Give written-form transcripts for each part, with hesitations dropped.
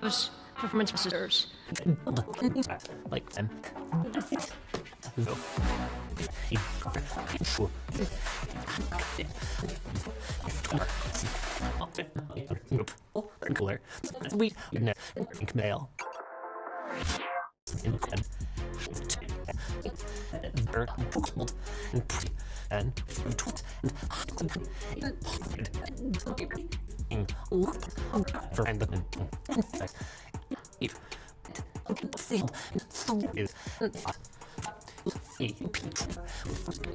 those performance reserves. Like them. Cooler. We mail.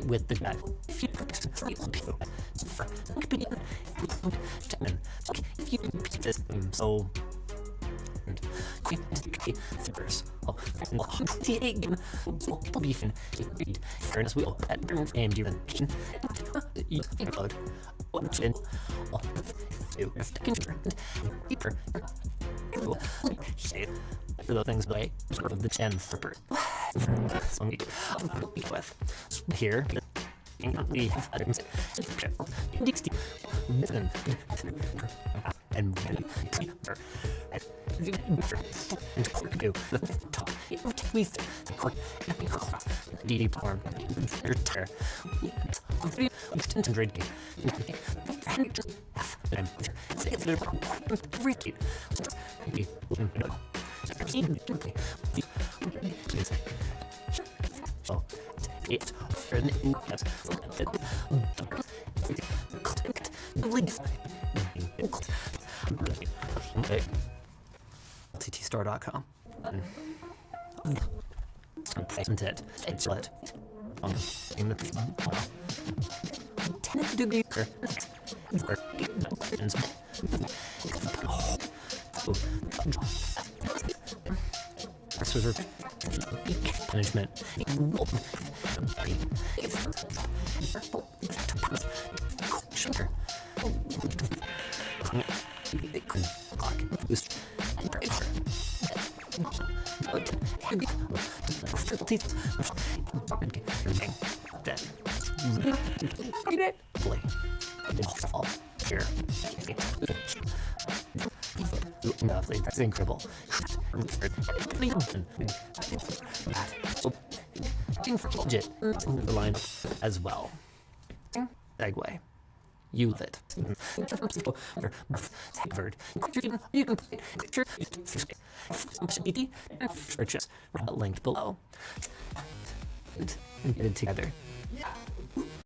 With the guy. So fairness wheel at and you for those things by sort of the 10 flipper. With here and DD form LTTstore.com. Placement it. It's it. In the 10 degree. This was management. Sugar. That's incredible. Legit the line as well. Segue. You lit. You can purchase linked below and get it together.